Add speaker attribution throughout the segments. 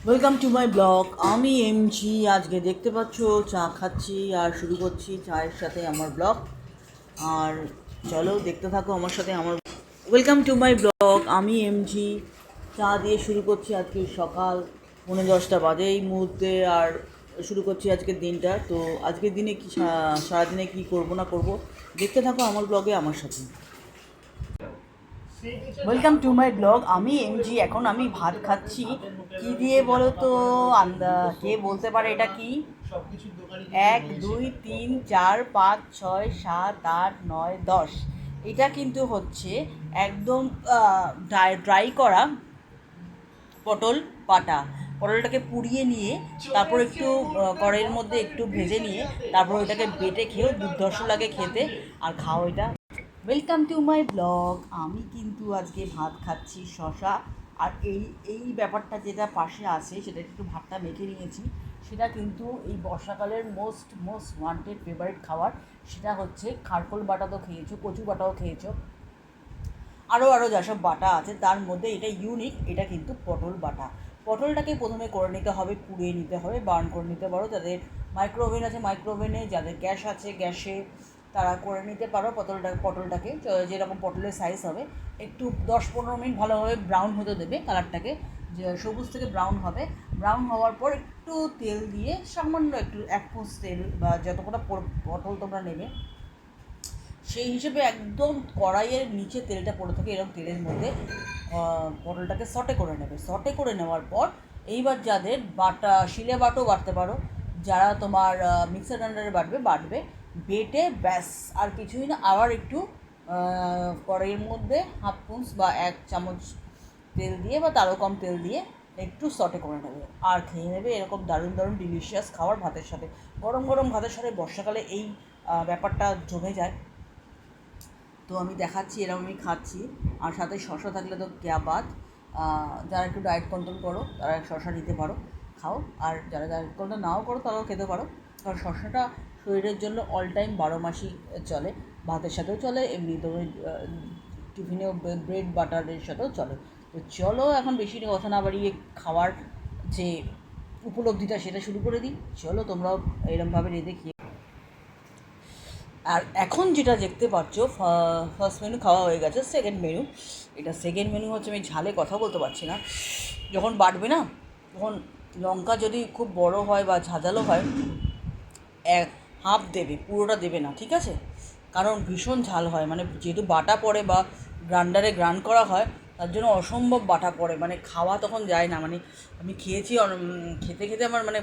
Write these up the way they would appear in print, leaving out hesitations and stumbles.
Speaker 1: Welcome to my blog. আমি MG. আজকে দেখতে পাচ্ছ চা খাচ্ছি আর শুরু করছি চায়ের সাথে আমার ব্লগ। আর চলো দেখতে থাকো আমার সাথে আমার। Welcome to my blog. আমি এমজি। চা দিয়ে শুরু করছি আজকে সকাল 9:10 বাজে এই মুহূর্তে। আর শুরু করছি আজকের দিনটা। তো আজকের দিনে কি সারাদিনে কি করব না করব দেখতে থাকো আমার ব্লগে আমার সাথে। Welcome to my blog. আমি এমজি। এখন আমি ভাত খাচ্ছি কি দিয়ে বলো তো? কে বলতে পারে এটা কি? 1 2 3 4 5 6 7 8 9 10। এটা কিন্তু হচ্ছে একদম ড্রাই করা পটল বাটা। পটলটাকে পুড়িয়ে নিয়ে তারপর একটু কড়াইয়ের মধ্যে একটু ভেজে নিয়ে তারপর ওইটাকে বেটে খেয়েও দুর্ধর্ষ লাগে খেতে। আর খাও এটা। Welcome to my blog. আমি কিন্তু আজকে ভাত খাচ্ছি শশা। আর এই এই ব্যাপারটা যেটা পাশে আছে সেটা একটু ভাতটা মেখে নিয়েছি। সেটা কিন্তু এই বর্ষাকালের মোস্ট মোস্ট ওয়ান্টেড ফেভারিট খাবার। সেটা হচ্ছে খারকোল বাটা। তো খেয়েছো, কচু বাটাও খেয়েছো, আরও যেসব বাটা আছে তার মধ্যে এটা ইউনিক। এটা কিন্তু পটল বাটা। পটলটাকে প্রথমে করে নিতে হবে, পুড়িয়ে নিতে হবে, বার্ন করে নিতে পারো। যাদের মাইক্রোওভেন আছে মাইক্রোওভেনে, যাদের গ্যাস আছে গ্যাসে তারা করে নিতে পারো। পটলটাকে যেরকম পটলের সাইজ হবে একটু 10-15 মিনিট ভালোভাবে ব্রাউন হতে দেবে কালারটাকে। যে সবুজ থেকে ব্রাউন হবে। ব্রাউন হওয়ার পর একটু তেল দিয়ে, সামান্য একটু 1 চামচ তেল বা যতটা পটল তোমরা নেবে সেই হিসেবে একদম কড়াইয়ের নিচে তেলটা পড়ে থাকে এরকম তেলের মধ্যে পটলটাকে সটে করে নেবে। সটে করে নেওয়ার পর এইবার যাদের বাটা শিলে বাটও বাটতে পারো, যারা তোমার মিক্সার গ্রাইন্ডারে বাটবে বেটে ব্যাস আর কিছুই না। আবার একটু কড়াইয়ের মধ্যে 1/2 চামচ বা 1 চামচ তেল দিয়ে বা তারও কম তেল দিয়ে একটু সটে করে নেবে আর খেয়ে নেবে। এরকম দারুণ দারুণ ডিলিশিয়াস খাবার ভাতের সাথে, গরম গরম ভাতের সাথে। বর্ষাকালে এই ব্যাপারটা জমে যায়। তো আমি দেখাচ্ছি এরকম আমি খাচ্ছি। আর সাথে শশা থাকলে তো ক্যা বাত। যারা একটু ডায়েট কন্ট্রোল করো তারা শশা নিতে পারো, খাও। আর যারা ডায়েট কন্ট্রোল নাও করো তারাও খেতে পারো। কারণ শশাটা শরীরের জন্য অল টাইম 12 মাসই চলে। ভাতের সাথেও চলে, এমনি তো টিফিনেও ব্রেড বাটারের সাথেও চলে। তো চলো এখন বেশি কথা না বাড়িয়ে খাওয়ার যে উপলব্ধিটা সেটা শুরু করে দিই। চলো তোমরাও এরকমভাবে রেঁধে খেয়ে। আর এখন যেটা দেখতে পাচ্ছ ফার্স্ট মেনু খাওয়া হয়ে গেছে। সেকেন্ড মেনু, এটা সেকেন্ড মেনু হচ্ছে। আমি ঝালে কথা বলতে পারছি না। যখন বাটবে না তখন লঙ্কা যদি খুব বড় হয় বা ঝাঁঝালো হয় হাফ দেবে, পুরোটা দেবে না, ঠিক আছে? কারণ ভীষণ ঝাল হয়, মানে যেহেতু বাটা পড়ে বা গ্রাইন্ডারে গ্রাইন্ড করা হয় তার জন্য অসম্ভব বাটা পড়ে, মানে খাওয়া তখন যায় না। মানে আমি খেয়েছি, খেতে খেতে আমার মানে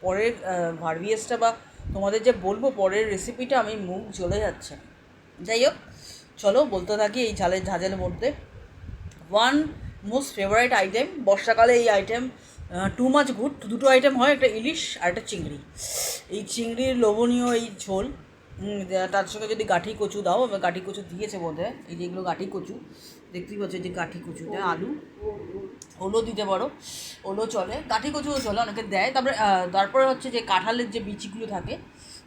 Speaker 1: পরের ভার্ভিয়েসটা বা তোমাদের যে বলবো পরের রেসিপিটা আমি মুখ জ্বলে যাচ্ছে। যাই হোক, চলো বলতে থাকি। এই ঝাঁঝালের মধ্যে ওয়ান মোস্ট ফেভারিট আইটেম বর্ষাকালে, এই আইটেম টু মাচ গুড। দুটো আইটেম হয়, একটা ইলিশ আর একটা চিংড়ি। এই চিংড়ির লোভনীয় এই ঝোল, তার সঙ্গে যদি গাঠি কচু দাও, গাঠি কচু দিয়েছে বোধহয়। এই যে এগুলো গাঠি কচু দেখতেই পাচ্ছ, যে গাঠি কচুটা, আলু, ওলও দিতে পারো, ওলও চলে, গাঠি কচুও চলে, অনেকে দেয়। তারপরে হচ্ছে যে কাঁঠালের যে বিচিগুলো থাকে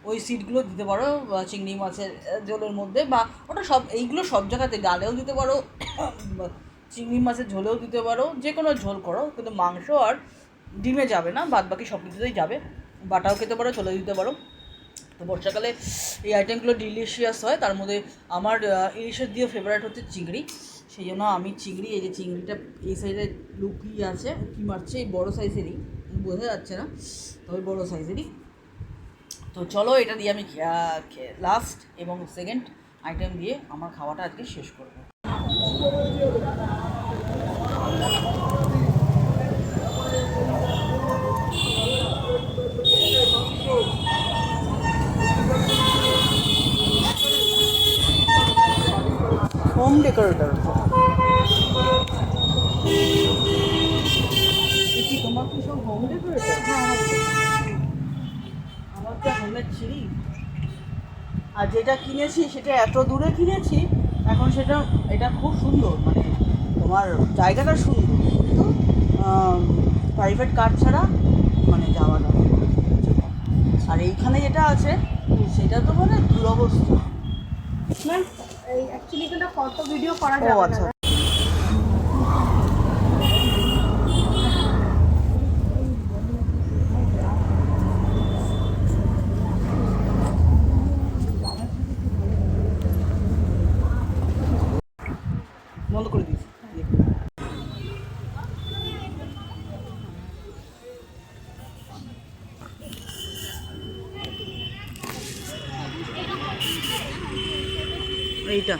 Speaker 1: ওই সিডগুলো দিতে পারো চিংড়ি মাছের ঝোলের মধ্যে। বা ওটা এইগুলো সব জায়গাতে ডালেও দিতে পারো, চিংড়ি মাছের ঝোলেও দিতে পারো, যে কোনো ঝোল করো, কিন্তু মাংস আর ডিমে যাবে না, বাদ বাকি সব কিছুতেই যাবে। বাটাও খেতে পারো, চলে দিতে পারো। তো বর্ষাকালে এই আইটেমগুলো ডিলিশিয়াস হয়। তার মধ্যে আমার ইলিশের দিয়ে ফেভারিট হচ্ছে চিংড়ি। সেই জন্য আমি চিংড়ি, এই যে চিংড়িটা এই সাইজে লুকিয়ে আছে, উঁকি মারছে, এই বড়ো সাইজেরই, বোঝা যাচ্ছে না তবে বড়ো সাইজেরই। তো চলো এটা দিয়ে আমি লাস্ট এবং সেকেন্ড আইটেম দিয়ে আমার খাওয়াটা আজকে শেষ করবো। হোম ডেকোরেটর কি তোমার কি সব হোম ডেকোরেটর? আমার তো হোমের ছিঁড়ি। আর যেটা কিনেছি সেটা এত দূরে কিনেছি, এখন সেটা এটা খুব সুন্দর, মানে তোমার জায়গাটা সুন্দর, কিন্তু প্রাইভেট কার ছাড়া মানে যাওয়া যাবে। আর এইখানে যেটা আছে সেটা তো মানে দুরবস্থা।
Speaker 2: ম্যাম এই অ্যাকচুয়ালি এখানে ফটো ভিডিও করা
Speaker 1: ও
Speaker 2: যাবে
Speaker 1: আচ্ছা।
Speaker 2: না।
Speaker 1: এইটা